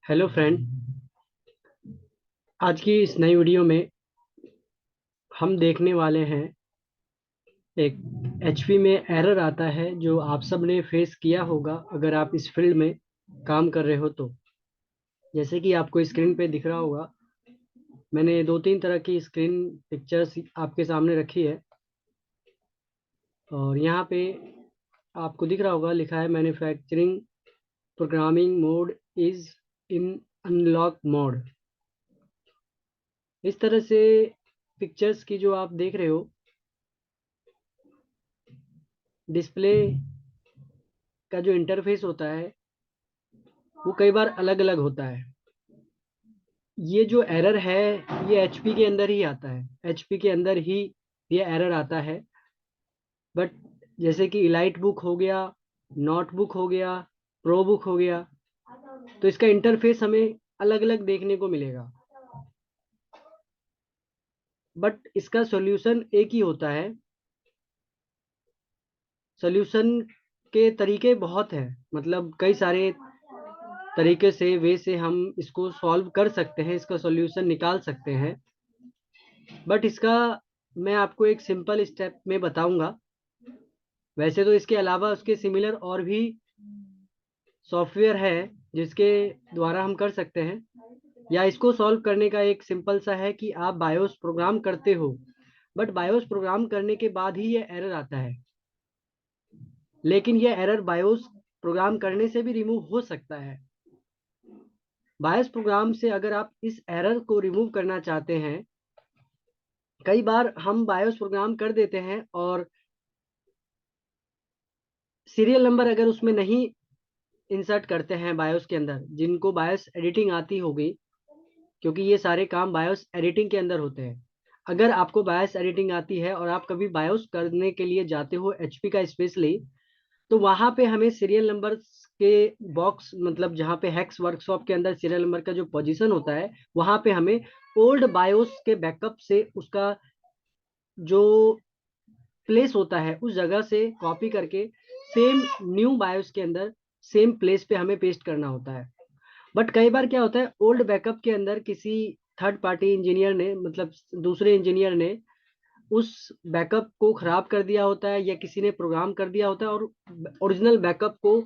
Hello friend. आज की इस नई वीडियो में हम देखने वाले हैं एक एचपी में एरर आता है जो आप सब ने फेस किया होगा अगर आप इस फील्ड में काम कर रहे हो तो। जैसे कि आपको स्क्रीन पे दिख रहा होगा, मैंने दो तीन तरह की स्क्रीन पिक्चर्स आपके सामने रखी है और यहाँ पे आपको दिख रहा होगा, लिखा है manufacturing programming mode is in unlock mode. इस तरह से पिक्चर्स की जो आप देख रहे हो, डिस्प्ले का जो इंटरफेस होता है वो कई बार अलग अलग होता है। ये जो एरर है ये एचपी के अंदर ही आता है, एचपी के अंदर ही ये एरर आता है। बट जैसे कि इलाइट बुक हो गया, नोटबुक हो गया, प्रो बुक हो गया, तो इसका इंटरफेस हमें अलग अलग देखने को मिलेगा। बट इसका सॉल्यूशन एक ही होता है। सॉल्यूशन के तरीके बहुत हैं, मतलब कई सारे तरीके से वे से हम इसको सॉल्व कर सकते हैं, इसका सॉल्यूशन निकाल सकते हैं। बट इसका मैं आपको एक सिंपल स्टेप में बताऊंगा। वैसे तो इसके अलावा उसके सिमिलर और भी सॉफ्टवेयर है जिसके द्वारा हम कर सकते हैं, या इसको सॉल्व करने का एक सिंपल सा है कि आप बायोस प्रोग्राम करते हो, बट बायोस प्रोग्राम करने के बाद ही ये एरर आता है। लेकिन ये एरर बायोस प्रोग्राम करने से भी रिमूव हो सकता है। बायोस प्रोग्राम से अगर आप इस एरर को रिमूव करना चाहते हैं, कई बार हम बायोस प्रोग्राम कर देते हैं और सीरियल नंबर अगर उसमें नहीं इंसर्ट करते हैं बायोस के अंदर, जिनको बायोस एडिटिंग आती होगी, क्योंकि ये सारे काम बायोस एडिटिंग के अंदर होते हैं। अगर आपको बायोस एडिटिंग आती है और आप कभी बायोस करने के लिए जाते हो एचपी का स्पेशली, तो वहां पे हमें सीरियल नंबर के बॉक्स, मतलब जहाँ पे हैक्स वर्कशॉप के अंदर सीरियल नंबर का जो पोजीशन होता है, वहां पे हमें ओल्ड बायोस के बैकअप से उसका जो प्लेस होता है उस जगह से कॉपी करके सेम न्यू बायोस के अंदर सेम प्लेस पे हमें पेस्ट करना होता है। बट कई बार क्या होता है, ओल्ड बैकअप के अंदर किसी थर्ड पार्टी इंजीनियर ने, मतलब दूसरे इंजीनियर ने उस बैकअप को खराब कर दिया होता है, या किसी ने प्रोग्राम कर दिया होता है और ओरिजिनल बैकअप को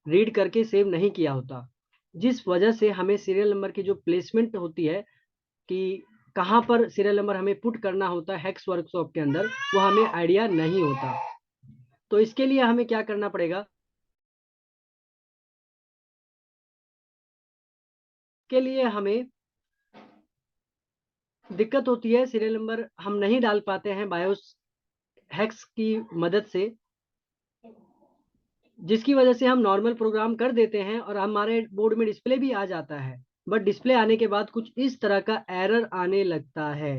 रीड करके सेव नहीं किया होता, जिस वजह से हमें सीरियल नंबर की जो प्लेसमेंट होती है कि कहाँ पर सीरियल नंबर हमें पुट करना होता है हैक्स वर्कशॉप के अंदर, वो हमें आइडिया नहीं होता। तो इसके लिए हमें क्या करना पड़ेगा, के लिए हमें दिक्कत होती है, सीरियल नंबर हम नहीं डाल पाते हैं बायोस हैक्स की मदद से, जिसकी वजह से हम नॉर्मल प्रोग्राम कर देते हैं और हमारे बोर्ड में डिस्प्ले भी आ जाता है। बट डिस्प्ले आने के बाद कुछ इस तरह का एरर आने लगता है।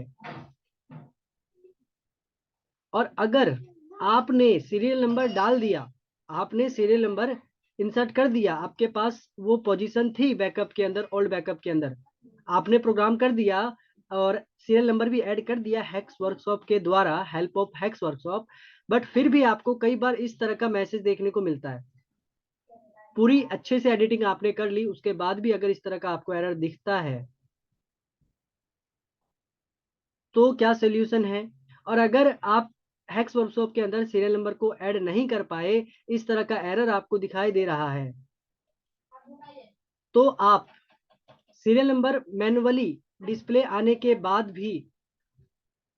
और अगर आपने सीरियल नंबर डाल दिया, आपने सीरियल नंबर इंसर्ट कर दिया, आपके पास वो पोजीशन थी बैकअप के अंदर, ओल्ड बैकअप के अंदर आपने प्रोग्राम कर दिया और सीरियल नंबर भी ऐड कर दिया हैक्स वर्कशॉप के द्वारा, help of hacks workshop, but फिर भी आपको कई बार इस तरह का मैसेज देखने को मिलता है। पूरी अच्छे से एडिटिंग आपने कर ली, उसके बाद भी अगर इस तरह का आपको एरर दिखता है तो क्या सोल्यूशन है। और अगर आप हैक्स वर्कशॉप के अंदर सीरियल नंबर को ऐड नहीं कर पाए, इस तरह का एरर आपको दिखाई दे रहा है, तो आप सीरियल नंबर मैन्युअली डिस्प्ले आने के बाद भी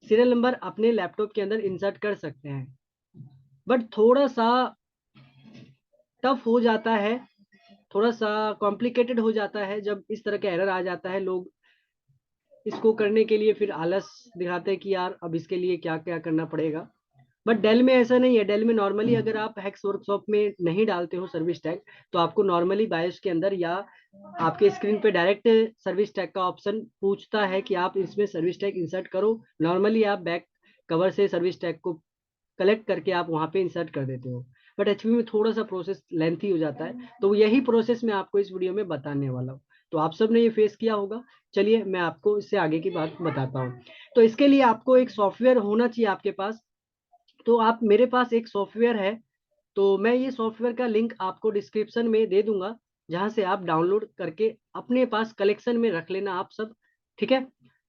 सीरियल नंबर अपने लैपटॉप के अंदर इंसर्ट कर सकते हैं। बट थोड़ा सा टफ हो जाता है, थोड़ा सा कॉम्प्लिकेटेड हो जाता है जब इस तरह का एरर आ जाता है। लोग इसको करने के लिए फिर आलस दिखाते हैं कि यार अब इसके लिए क्या क्या करना पड़ेगा। बट डेल में ऐसा नहीं है। डेल में नॉर्मली अगर आप हैक्स वर्कशॉप में नहीं डालते हो सर्विस टैग, तो आपको नॉर्मली बायोस के अंदर या आपके स्क्रीन पे डायरेक्ट सर्विस टैग का ऑप्शन पूछता है कि आप इसमें सर्विस टैग इंसर्ट करो। नॉर्मली आप बैक कवर से सर्विस टैग को कलेक्ट करके आप वहां पे इंसर्ट कर देते हो। बट एचपी में थोड़ा सा प्रोसेस लेंथी हो जाता है, तो यही प्रोसेस मैं आपको इस वीडियो में बताने वाला हूँ। तो आप सब ने ये फेस किया होगा। चलिए मैं आपको इससे आगे की बात बताता हूँ। तो इसके लिए आपको एक सॉफ्टवेयर होना चाहिए आपके पास। तो आप, मेरे पास एक सॉफ्टवेयर है, तो मैं ये सॉफ्टवेयर का लिंक आपको डिस्क्रिप्शन में दे दूंगा। जहां से आप डाउनलोड करके अपने पास कलेक्शन में रख लेना आप सब, ठीक है,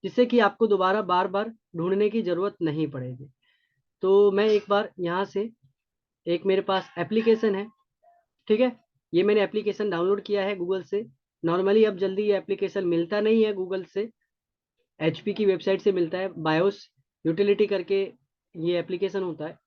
जिससे कि आपको दोबारा बार बार ढूंढने की जरूरत नहीं पड़ेगी। तो मैं एक बार यहाँ से, एक मेरे पास एप्लीकेशन है, ठीक है, ये मैंने एप्लीकेशन डाउनलोड किया है गूगल से। नॉर्मली अब जल्दी ये एप्लीकेशन मिलता नहीं है गूगल से, एचपी की वेबसाइट से मिलता है, बायोस यूटिलिटी करके ये एप्लीकेशन होता है।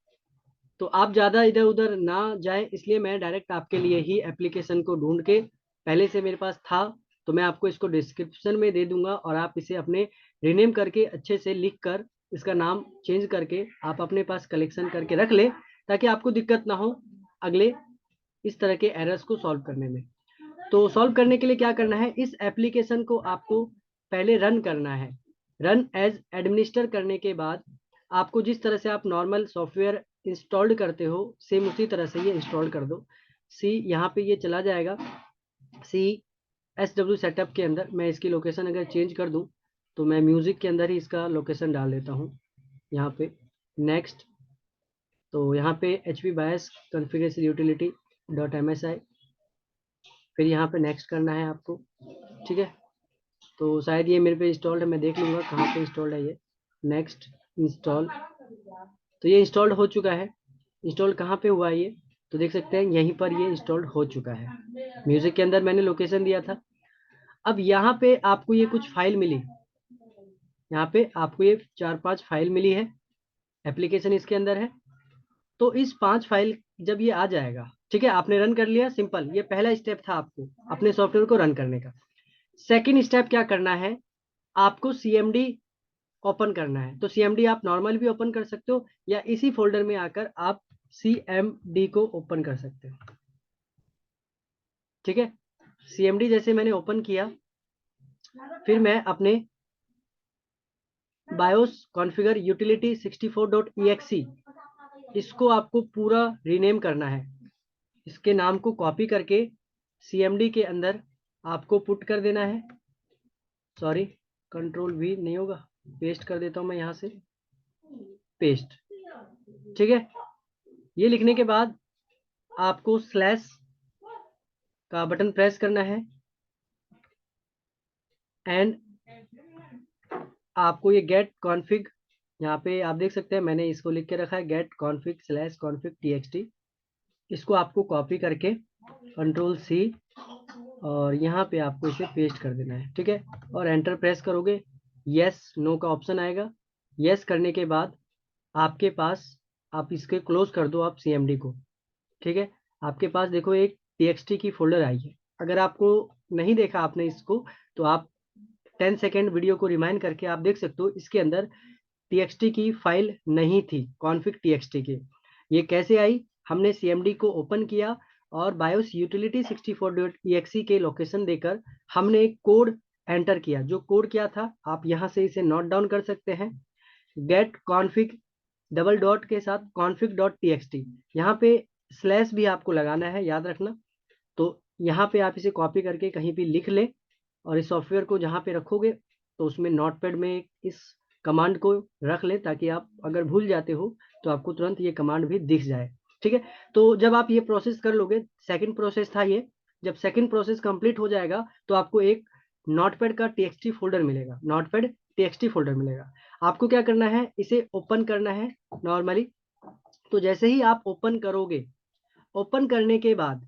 तो आप ज़्यादा इधर उधर ना जाए, इसलिए मैं डायरेक्ट आपके लिए ही एप्लीकेशन को ढूंढ के, पहले से मेरे पास था तो मैं आपको इसको डिस्क्रिप्शन में दे दूंगा, और आप इसे अपने रीनेम करके अच्छे से लिख कर, इसका नाम चेंज करके आप अपने पास कलेक्शन करके रख ले, ताकि आपको दिक्कत ना हो अगले इस तरह के एरर्स को सॉल्व करने में। तो सॉल्व करने के लिए क्या करना है, इस एप्लीकेशन को आपको पहले रन करना है। रन एज एडमिनिस्टर करने के बाद आपको जिस तरह से आप नॉर्मल सॉफ्टवेयर इंस्टॉल्ड करते हो, सेम उसी तरह से ये इंस्टॉल कर दो। सी यहाँ पे ये चला जाएगा, सी SW सेटअप के अंदर। मैं इसकी लोकेशन अगर चेंज कर दूं, तो मैं म्यूजिक के अंदर ही इसका लोकेशन डाल देता हूँ यहाँ पे। नेक्स्ट, तो यहाँ पे HP बायस कॉन्फ़िगरेशन यूटिलिटी .msi, फिर यहाँ पे नेक्स्ट करना है आपको, ठीक है। तो शायद ये मेरे पे इंस्टॉल्ड है, मैं देख लूंगा कहाँ पे इंस्टॉल्ड है ये। नेक्स्ट इंस्टॉल, तो ये इंस्टॉल्ड हो चुका है। इंस्टॉल कहाँ पे हुआ है ये, तो देख सकते हैं यहीं पर ये इंस्टॉल्ड हो चुका है। म्यूजिक के अंदर मैंने लोकेशन दिया था। अब यहाँ पे आपको ये कुछ फाइल मिली, यहाँ पे आपको ये 4-5 फाइल मिली है, एप्लीकेशन इसके अंदर है। तो इस 5 फाइल जब ये आ जाएगा, ठीक है, आपने रन कर लिया, सिंपल, ये पहला स्टेप था आपको अपने सॉफ्टवेयर को रन करने का। सेकेंड स्टेप क्या करना है, आपको CMD ओपन करना है। तो CMD आप नॉर्मल भी ओपन कर सकते हो, या इसी फोल्डर में आकर आप CMD को ओपन कर सकते हो, ठीक है। CMD जैसे मैंने ओपन किया, फिर मैं अपने बायोस कॉन्फ़िगर यूटिलिटी 64.exe, इसको आपको पूरा रीनेम करना है। इसके नाम को कॉपी करके CMD के अंदर आपको पुट कर देना है। सॉरी, कंट्रोल V नहीं होगा, पेस्ट कर देता हूं मैं यहाँ से, पेस्ट, ठीक है। ये लिखने के बाद आपको स्लैश का बटन प्रेस करना है, एंड आपको ये गेट कॉन्फ़िग, यहाँ पे आप देख सकते हैं मैंने इसको लिख के रखा है get config slash config txt। इसको आपको कॉपी करके कंट्रोल C, और यहाँ पे आपको इसे पेस्ट कर देना है, ठीक है। और एंटर प्रेस करोगे, यस नो का ऑप्शन आएगा। यस करने के बाद आपके पास, आप इसके क्लोज कर दो आप CMD को, ठीक है। आपके पास देखो एक TXT की फोल्डर आई है। अगर आपको नहीं देखा आपने इसको, तो आप 10 सेकेंड वीडियो को रिमाइंड करके आप देख सकते हो, इसके अंदर TXT की फाइल नहीं थी, कॉन्फ़िग TXT की। ये कैसे आई, हमने CMD को ओपन किया और बायोस यूटिलिटी 64.exe के लोकेशन देकर हमने एक कोड एंटर किया। जो कोड क्या था, आप यहाँ से इसे नोट डाउन कर सकते हैं, गेट कॉन्फ़िग डबल डॉट के साथ config.txt, यहाँ पे स्लैश भी आपको लगाना है, याद रखना। तो यहाँ पे आप इसे कॉपी करके कहीं भी लिख ले, और इस सॉफ्टवेयर को जहाँ पे रखोगे तो उसमें नोटपैड में इस कमांड को रख ले, ताकि आप अगर भूल जाते हो तो आपको तुरंत ये कमांड भी दिख जाए, ठीक है। तो जब आप ये प्रोसेस कर लोगे, सेकंड प्रोसेस था ये, जब सेकंड प्रोसेस कंप्लीट हो जाएगा तो आपको एक नोटपैड का TXT फोल्डर मिलेगा, नोटपैड TXT फोल्डर मिलेगा। आपको क्या करना है, इसे ओपन करना है नॉर्मली। तो जैसे ही आप ओपन करोगे, ओपन करने के बाद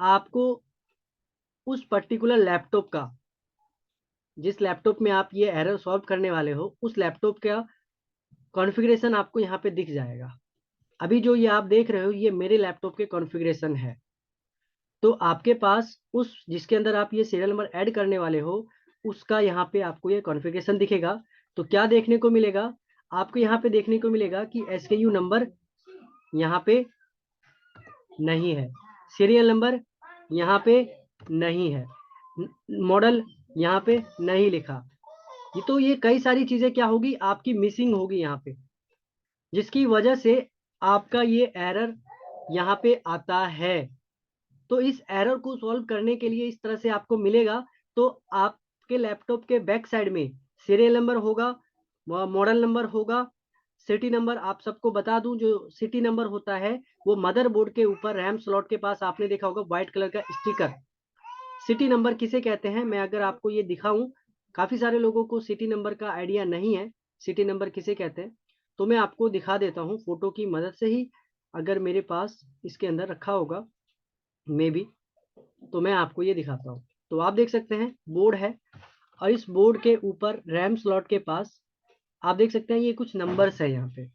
आपको उस पर्टिकुलर लैपटॉप का, जिस लैपटॉप में आप ये एरर सॉल्व करने वाले हो, उस लैपटॉप का कॉन्फ़िगरेशन आपको यहाँ पे दिख जाएगा। अभी जो ये आप देख रहे हो, ये मेरे लैपटॉप के कॉन्फ़िगरेशन है। तो आपके पास उस जिसके अंदर आप ये सीरियल नंबर ऐड करने वाले हो, उसका यहाँ पे आपको ये कॉन्फ़िगरेशन दिखेगा। तो क्या देखने को मिलेगा, आपको यहाँ पे देखने को मिलेगा कि SKU नंबर यहाँ पे नहीं है, सीरियल नंबर यहाँ पे नहीं है, मॉडल यहाँ पे नहीं लिखा। ये तो ये कई सारी चीजें क्या होगी, आपकी मिसिंग होगी यहाँ पे, जिसकी वजह से आपका ये एरर यहाँ पे आता है। तो इस एरर को सॉल्व करने के लिए इस तरह से आपको मिलेगा। तो आपके लैपटॉप के बैक साइड में सीरियल नंबर होगा, मॉडल नंबर होगा, सिटी नंबर। आप सबको बता दूं, जो सिटी नंबर होता है वो मदरबोर्ड के ऊपर रैम स्लॉट के पास आपने देखा होगा व्हाइट कलर का स्टिकर, सिटी नंबर किसे कहते हैं, मैं अगर आपको ये दिखाऊं, काफी सारे लोगों को सिटी नंबर का आइडिया नहीं है, सिटी नंबर किसे कहते हैं, तो मैं आपको दिखा देता हूँ फोटो की मदद से ही। अगर मेरे पास इसके अंदर रखा होगा मे बी, तो मैं आपको ये दिखाता हूँ। तो आप देख सकते हैं बोर्ड है, और इस बोर्ड के ऊपर रैम स्लॉट के पास आप देख सकते हैं ये कुछ नंबर्स है यहाँ पे।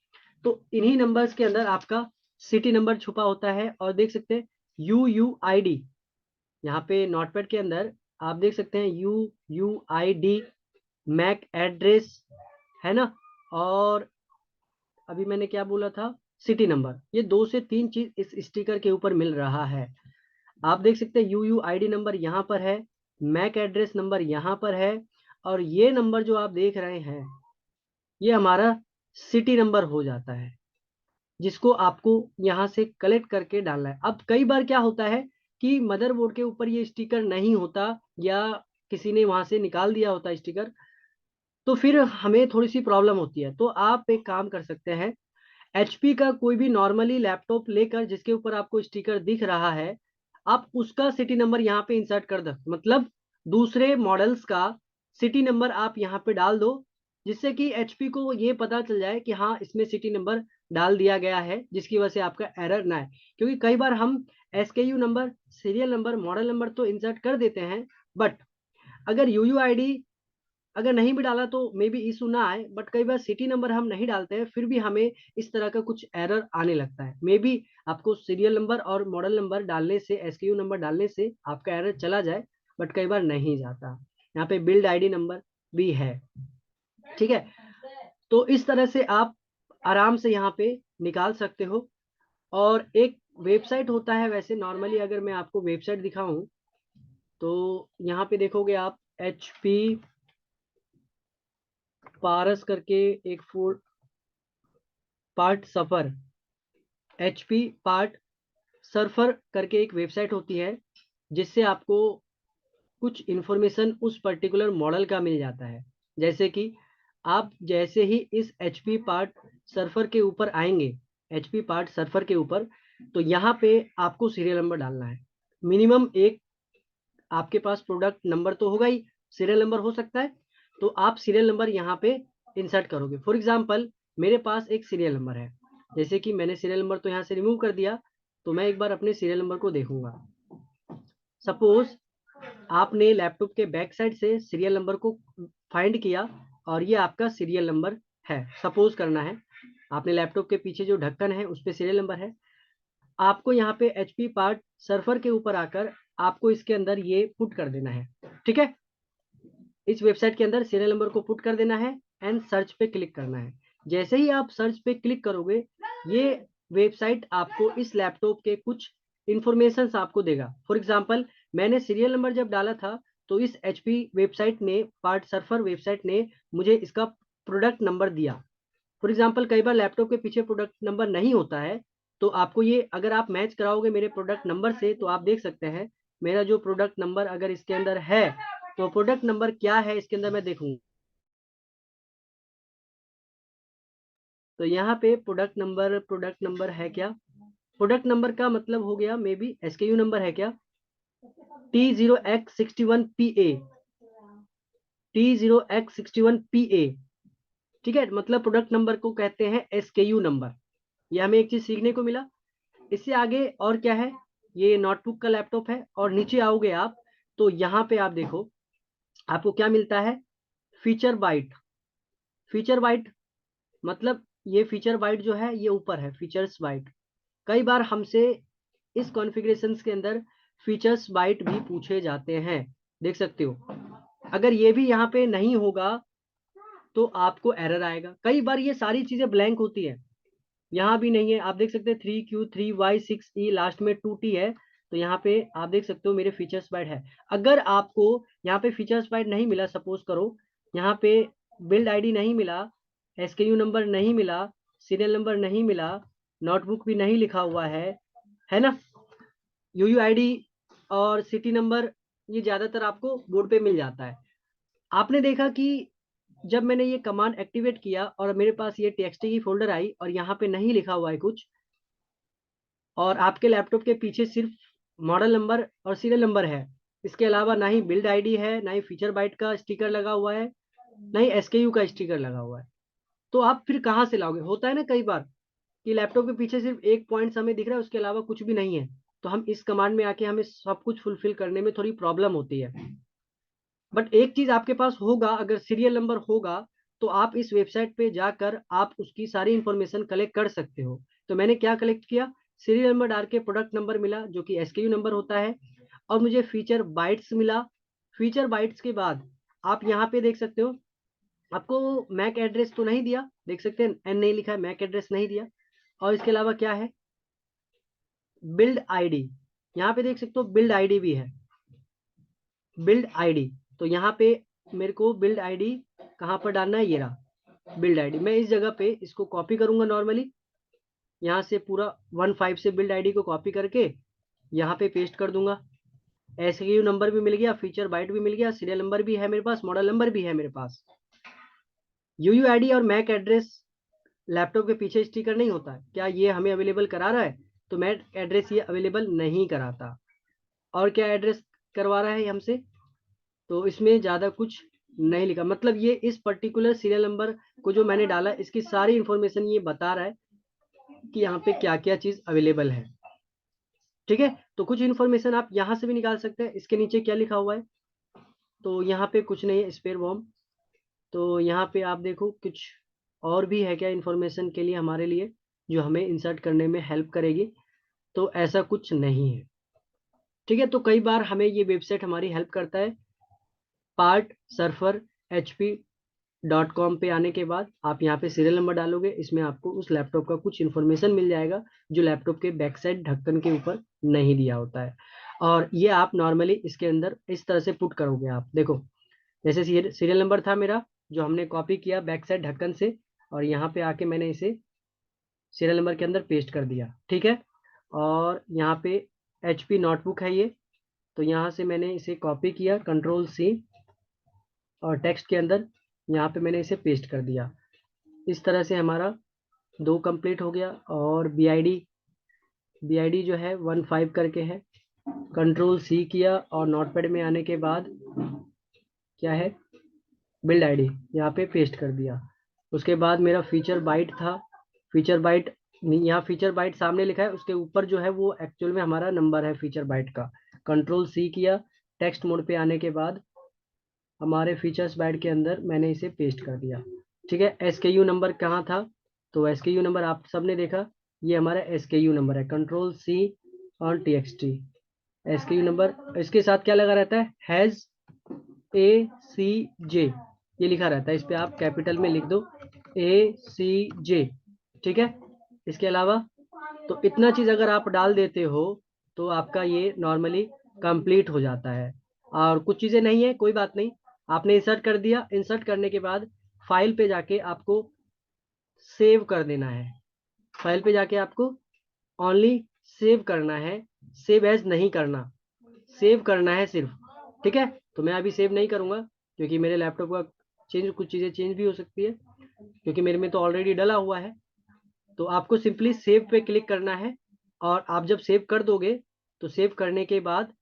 तो इन्हीं नंबर्स के अंदर आपका सिटी नंबर छुपा होता है, और देख सकते हैं UUID, यहाँ पे नोटपैड के अंदर आप देख सकते हैं UUID, मैक एड्रेस, है ना, और अभी मैंने क्या बोला था, सिटी नंबर। ये 2 से 3 चीज इस स्टिकर के ऊपर मिल रहा है। आप देख सकते हैं UUID नंबर यहाँ पर है, मैक एड्रेस नंबर यहाँ पर है, और ये नंबर जो आप देख रहे हैं ये हमारा सिटी नंबर हो जाता है, जिसको आपको यहाँ से कलेक्ट करके डालना है। अब कई बार क्या होता है कि मदरबोर्ड के ऊपर ये स्टिकर नहीं होता, या किसी ने वहां से निकाल दिया होता स्टिकर, तो फिर हमें थोड़ी सी प्रॉब्लम होती है। तो आप एक काम कर सकते हैं, HP का कोई भी नॉर्मली लैपटॉप लेकर जिसके ऊपर आपको स्टिकर दिख रहा है, आप उसका सिटी नंबर यहाँ पे इंसर्ट कर दो, मतलब दूसरे मॉडल्स का सिटी नंबर आप यहाँ पे डाल दो, जिससे कि HP को ये पता चल जाए कि हाँ इसमें सिटी नंबर डाल दिया गया है, जिसकी वजह से आपका एरर ना है। क्योंकि कई बार हम SKU number, serial number, model number तो इंसर्ट कर देते हैं, बट अगर UUID अगर नहीं भी डाला तो मे बी इशू ना आए, बट कई बार सिटी नंबर हम नहीं डालते हैं, फिर भी हमें इस तरह का कुछ एरर आने लगता है। मे बी आपको सीरियल नंबर और मॉडल नंबर डालने से, SKU नंबर डालने से आपका एरर चला जाए, बट कई बार नहीं जाता। यहाँ पे बिल्ड ID नंबर भी है, ठीक है। तो इस तरह से आप आराम से यहाँ पे निकाल सकते हो। और एक वेबसाइट होता है, वैसे नॉर्मली अगर मैं आपको वेबसाइट दिखाऊं, तो यहाँ पे देखोगे आप HP पारस करके एक फूड पार्ट सफर, HP पार्ट सर्फर करके एक वेबसाइट होती है, जिससे आपको कुछ इंफॉर्मेशन उस पर्टिकुलर मॉडल का मिल जाता है। जैसे कि आप जैसे ही इस HP पार्ट सर्फर के ऊपर आएंगे, HP पार्ट सर्फर के ऊपर, तो यहाँ पे आपको सीरियल नंबर डालना है। मिनिमम एक आपके पास प्रोडक्ट नंबर तो होगा ही, सीरियल नंबर हो सकता है, तो आप सीरियल नंबर यहाँ पे इंसर्ट करोगे। फॉर एग्जाम्पल मेरे पास एक सीरियल नंबर है, जैसे कि मैंने सीरियल नंबर तो यहाँ से रिमूव कर दिया, तो मैं एक बार अपने सीरियल नंबर को देखूंगा। सपोज आपने लैपटॉप के बैक साइड से सीरियल नंबर को फाइंड किया, और ये आपका सीरियल नंबर है, सपोज करना है। आपने लैपटॉप के पीछे जो ढक्कन है उस पर सीरियल नंबर है, आपको यहाँ पे HP पार्ट सर्फर के ऊपर आकर आपको इसके अंदर ये पुट कर देना है, ठीक है। इस वेबसाइट के अंदर सीरियल नंबर को पुट कर देना है, एंड सर्च पे क्लिक करना है। जैसे ही आप सर्च पे क्लिक करोगे, ये वेबसाइट आपको इस लैपटॉप के कुछ इंफॉर्मेशन आपको देगा। फॉर एग्जाम्पल मैंने सीरियल नंबर जब डाला था, तो इस HP वेबसाइट ने, पार्ट सर्फर वेबसाइट ने मुझे इसका प्रोडक्ट नंबर दिया। फॉर एग्जाम्पल कई बार लैपटॉप के पीछे प्रोडक्ट नंबर नहीं होता है, तो आपको ये, अगर आप मैच कराओगे मेरे प्रोडक्ट नंबर से, तो आप देख सकते हैं मेरा जो प्रोडक्ट नंबर अगर इसके अंदर है, तो प्रोडक्ट नंबर क्या है इसके अंदर मैं देखूंगा। तो यहाँ पे प्रोडक्ट नंबर है क्या, प्रोडक्ट नंबर का मतलब हो गया मे बी SKU नंबर है क्या, T0X61PA, T0X61PA, ठीक है। मतलब प्रोडक्ट नंबर को कहते हैं SKU नंबर। ये हमें एक चीज सीखने को मिला। इससे आगे और क्या है, ये नोटबुक का लैपटॉप है, और नीचे आओगे आप, तो यहाँ पे आप देखो आपको क्या मिलता है, फीचर बाइट। फीचर बाइट मतलब ये फीचर बाइट जो है ये ऊपर है, फीचर्स बाइट। कई बार हमसे इस कॉन्फ़िगरेशंस के अंदर फीचर्स बाइट भी पूछे जाते हैं, देख सकते हो। अगर ये भी यहाँ पे नहीं होगा तो आपको एरर आएगा। कई बार ये सारी चीजें ब्लैंक होती है, यहाँ भी नहीं है, आप देख सकते हैं 3Q3Y6E लास्ट में 2T है, तो यहाँ पे आप देख सकते हो मेरे फीचर्स बाइट है। अगर आपको यहाँ पे फीचर्स बाइट नहीं मिला, सपोज करो यहाँ पे बिल्ड ID नहीं मिला, SKU नंबर नहीं मिला, सीरियल नंबर नहीं मिला, नोटबुक भी नहीं लिखा हुआ है ना, UUID और सिटी नंबर, ये ज्यादातर आपको बोर्ड पे मिल जाता है। आपने देखा कि जब मैंने ये कमांड एक्टिवेट किया और मेरे पास ये TXT की फोल्डर आई, और यहाँ पे नहीं लिखा हुआ है कुछ, और आपके लैपटॉप के पीछे सिर्फ मॉडल नंबर और सीरियल नंबर है, इसके अलावा ना ही बिल्ड आईडी है, ना ही फीचर बाइट का स्टिकर लगा हुआ है, ना ही एसकेयू का स्टिकर लगा हुआ है। तो आप फिर कहाँ से लाओगे? होता है ना कई बार कि लैपटॉप के पीछे सिर्फ एक पॉइंट हमें दिख रहा है, उसके अलावा कुछ भी नहीं है, तो हम इस कमांड में आके हमें सब कुछ फुलफिल करने में थोड़ी प्रॉब्लम होती है। बट एक चीज आपके पास होगा, अगर सीरियल नंबर होगा तो आप इस वेबसाइट पे जाकर आप उसकी सारी इंफॉर्मेशन कलेक्ट कर सकते हो। तो मैंने क्या कलेक्ट किया, सीरियल नंबर डाल के प्रोडक्ट नंबर मिला जो कि एसकेयू नंबर होता है, और मुझे फीचर बाइट्स मिला। फीचर बाइट्स के बाद आप यहाँ पे देख सकते हो, आपको मैक एड्रेस तो नहीं दिया, देख सकते हैं एन नहीं लिखा है, मैक एड्रेस नहीं दिया। और इसके अलावा क्या है, बिल्ड आईडी, यहाँ पे देख सकते हो बिल्ड आईडी भी है, बिल्ड आईडी। तो यहाँ पे मेरे को बिल्ड आईडी कहाँ पर डालना है, ये रहा बिल्ड आईडी। मैं इस जगह पे इसको कॉपी करूंगा नॉर्मली, यहाँ से पूरा 15 से बिल्ड आईडी को कॉपी करके यहाँ पे पेस्ट कर दूंगा। एसक्यू नंबर भी मिल गया, फीचर बाइट भी मिल गया, सीरियल नंबर भी है मेरे पास, मॉडल नंबर भी है मेरे पास। यूयूआईडी और मैक एड्रेस लैपटॉप के पीछे स्टिकर नहीं होता है, क्या ये हमें अवेलेबल करा रहा है? तो मैक एड्रेस ये अवेलेबल नहीं कराता। और क्या एड्रेस करवा रहा है हमसे? तो इसमें ज़्यादा कुछ नहीं लिखा, मतलब ये इस पर्टिकुलर सीरियल नंबर को जो मैंने डाला इसकी सारी इंफॉर्मेशन ये बता रहा है कि यहाँ पे क्या क्या चीज़ अवेलेबल है। ठीक है, तो कुछ इन्फॉर्मेशन आप यहाँ से भी निकाल सकते हैं। इसके नीचे क्या लिखा हुआ है, तो यहाँ पे कुछ नहीं है, स्पेयर बॉम्ब। तो यहाँ पे आप देखो कुछ और भी है क्या इन्फॉर्मेशन के लिए हमारे लिए, जो हमें इंसर्ट करने में हेल्प करेगी? तो ऐसा कुछ नहीं है। ठीक है, तो कई बार हमें ये वेबसाइट हमारी हेल्प करता है। पार्ट सर्फर hp.com पे आने के बाद आप यहाँ पे सीरियल नंबर डालोगे, इसमें आपको उस लैपटॉप का कुछ इन्फॉर्मेशन मिल जाएगा जो लैपटॉप के बैक साइड ढक्कन के ऊपर नहीं दिया होता है। और ये आप नॉर्मली इसके अंदर इस तरह से पुट करोगे। आप देखो, जैसे सीरियल नंबर था मेरा जो हमने कॉपी किया बैक साइड ढक्कन से, और यहाँ पे आके मैंने इसे सीरियल नंबर के अंदर पेस्ट कर दिया। ठीक है, और यहाँ पे HP नोटबुक है ये, तो यहाँ से मैंने इसे कॉपी किया, Ctrl+C, और टेक्स्ट के अंदर यहाँ पे मैंने इसे पेस्ट कर दिया। इस तरह से हमारा 2 कंप्लीट हो गया। और बी आई डी जो है 15 करके है, Ctrl+C किया और नोटपैड में आने के बाद क्या है, बिल्ड आईडी यहाँ पे पेस्ट कर दिया। उसके बाद मेरा फीचर बाइट था, फीचर बाइट यहाँ फीचर बाइट सामने लिखा है, उसके ऊपर जो है वो एक्चुअल में हमारा नंबर है फीचर बाइट का। Ctrl+C किया, टेक्स्ट मोड पे आने के बाद हमारे फीचर्स बाइट के अंदर मैंने इसे पेस्ट कर दिया। ठीक है, एसकेयू नंबर कहाँ था, तो एसकेयू नंबर आप सबने देखा, ये हमारा एसकेयू नंबर है। Ctrl+C और TXT एसकेयू नंबर, इसके साथ क्या लगा रहता है, हैज ACJ, ये लिखा रहता है, इस पे आप कैपिटल में लिख दो ACJ। ठीक है, इसके अलावा तो इतना चीज अगर आप डाल देते हो तो आपका ये नॉर्मली कंप्लीट हो जाता है। और कुछ चीजें नहीं है, कोई बात नहीं, आपने इंसर्ट कर दिया, इंसर्ट करने के बाद फाइल पे जाके आपको सेव कर देना है। फाइल पे जाके आपको ओनली सेव करना है, सेव एज नहीं करना, सेव करना है सिर्फ। ठीक है, तो मैं अभी सेव नहीं करूंगा क्योंकि मेरे लैपटॉप का कुछ चीज़ें चेंज भी हो सकती है, क्योंकि मेरे में तो ऑलरेडी डला हुआ है। तो आपको सिंपली सेव पे क्लिक करना है, और आप जब सेव कर दोगे तो सेव करने के बाद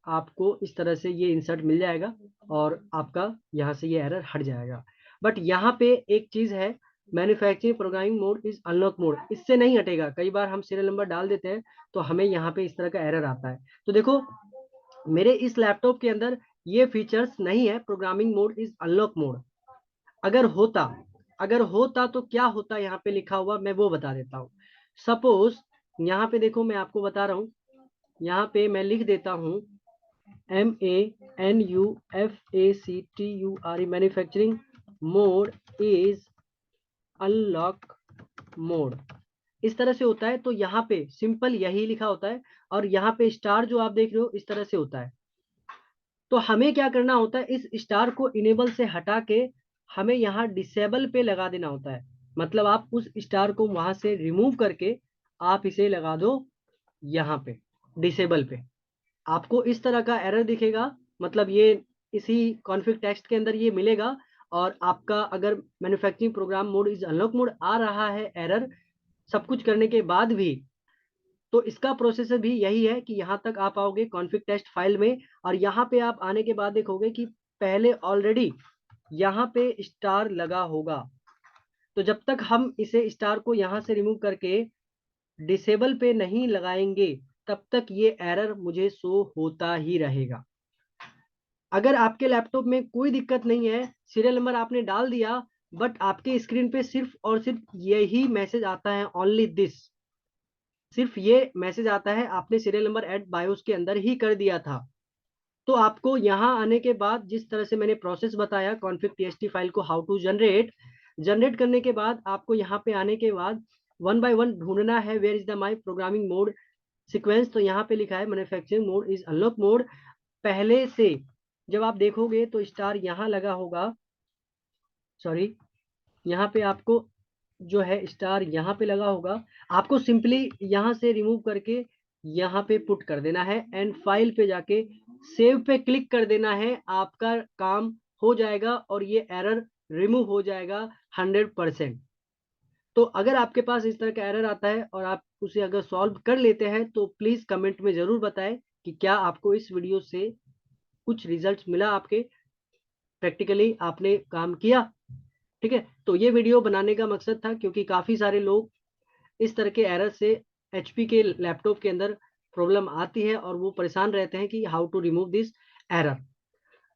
आपको इस तरह से ये इंसर्ट मिल जाएगा और आपका यहाँ से ये एरर हट जाएगा। बट यहाँ पे एक चीज़ है, manufacturing programming mode is unlock mode, इससे नहीं हटेगा। कई बार हम सीरियल नंबर डाल देते हैं तो हमें यहाँ पे इस तरह का एरर आता है। तो देखो, मेरे इस लैपटॉप के अंदर ये फीचर्स नहीं है, programming mode is unlock mode. अगर होता अगर होता तो क्या होता, यहाँ पे लिखा हुआ मैं वो बता देता हूँ। सपोज यहाँ पे देखो, मैं आपको बता रहा हूँ, यहाँ पे मैं लिख देता हूँ MANUFACTURE, manufacturing mode is unlock mode, इस तरह से होता है। तो यहाँ पे सिंपल यही लिखा होता है, और यहाँ पे स्टार जो आप देख रहे हो इस तरह से होता है। तो हमें क्या करना होता है, इस स्टार को इनेबल से हटा के हमें यहाँ डिसेबल पे लगा देना होता है। मतलब आप उस स्टार को वहां से रिमूव करके आप इसे लगा दो यहाँ पे डिसेबल पे, आपको इस तरह का एरर दिखेगा। मतलब ये इसी कॉन्फ़िग टेक्स्ट के अंदर ये मिलेगा। और आपका अगर manufacturing program mode is unlock mode आ रहा है एरर सब कुछ करने के बाद भी, तो इसका प्रोसेसर भी यही है कि यहाँ तक आप आओगे कॉन्फ़िग टेस्ट फाइल में, और यहाँ पे आप आने के बाद देखोगे कि पहले ऑलरेडी यहाँ पे स्टार लगा होगा। तो जब तक हम इसे स्टार को यहाँ से रिमूव करके डिसेबल पे नहीं लगाएंगे तब तक ये एरर मुझे शो होता ही रहेगा। अगर आपके लैपटॉप में कोई दिक्कत नहीं है, सीरियल नंबर आपने डाल दिया, बट आपके स्क्रीन पे सिर्फ और सिर्फ यही मैसेज आता है, ओनली दिस, सिर्फ ये मैसेज आता है आपने सीरियल नंबर ऐड बायोस के अंदर ही कर दिया था, तो आपको यहाँ आने के बाद जिस तरह से मैंने प्रोसेस बताया कॉन्फ़िग txt फाइल को हाउ टू जनरेट करने के बाद आपको यहाँ पे आने के बाद वन बाय वन ढूंढना है where is the my programming mode sequence. तो यहाँ पे लिखा है manufacturing mode is unlock mode. पहले से जब आप देखोगे तो स्टार यहाँ लगा होगा, सॉरी, यहाँ पे आपको जो है स्टार यहाँ पे लगा होगा, आपको सिंपली यहाँ से रिमूव करके यहाँ पे पुट कर देना है एंड फाइल पे जाके सेव पे क्लिक कर देना है, आपका काम हो जाएगा और ये एरर रिमूव हो जाएगा 100%। तो अगर आपके पास इस तरह का एरर आता है और आप उसे अगर सॉल्व कर लेते हैं तो प्लीज कमेंट में जरूर बताएं कि क्या आपको इस वीडियो से कुछ रिजल्ट मिला, आपके प्रैक्टिकली आपने काम किया। ठीक है, तो ये वीडियो बनाने का मकसद था क्योंकि काफ़ी सारे लोग इस तरह के एरर से HP के लैपटॉप के अंदर प्रॉब्लम आती है और वो परेशान रहते हैं कि how to remove this error.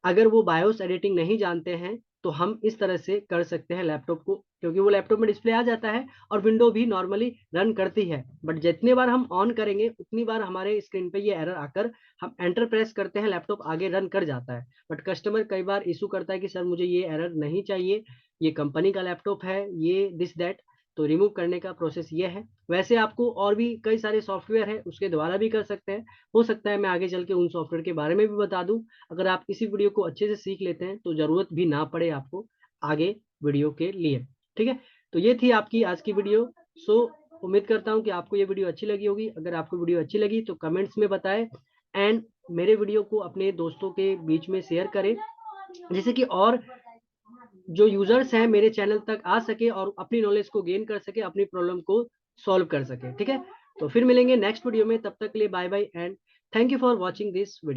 अगर वो बायोस एडिटिंग नहीं जानते हैं तो हम इस तरह से कर सकते हैं लैपटॉप को, क्योंकि वो लैपटॉप में डिस्प्ले आ जाता है और विंडो भी नॉर्मली रन करती है, बट जितने बार हम ऑन करेंगे उतनी बार हमारे स्क्रीन पे ये एरर आकर हम एंटर प्रेस करते हैं, लैपटॉप आगे रन कर जाता है। बट कस्टमर कई बार इशू करता है कि सर मुझे ये एरर नहीं चाहिए, ये कंपनी का लैपटॉप है, ये दिस दैट। तो रिमूव करने का प्रोसेस ये है। वैसे आपको और भी कई सारे सॉफ्टवेयर है उसके द्वारा भी कर सकते हैं, हो सकता है मैं आगे चल के उन सॉफ्टवेयर के बारे में भी बता दूं। अगर आप इसी वीडियो को अच्छे से सीख लेते हैं तो जरूरत भी ना पड़े आपको आगे वीडियो के लिए। ठीक है, तो ये थी आपकी आज की वीडियो। सो उम्मीद करता हूँ कि आपको ये वीडियो अच्छी लगी होगी। अगर आपको वीडियो अच्छी लगी तो कमेंट्स में बताएं एंड मेरे वीडियो को अपने दोस्तों के बीच में शेयर करें, जिससे कि और जो यूजर्स हैं मेरे चैनल तक आ सके और अपनी नॉलेज को गेन कर सके, अपनी प्रॉब्लम को सॉल्व कर सके। ठीक है, तो फिर मिलेंगे नेक्स्ट वीडियो में, तब तक के लिए bye bye and thank you for watching this video.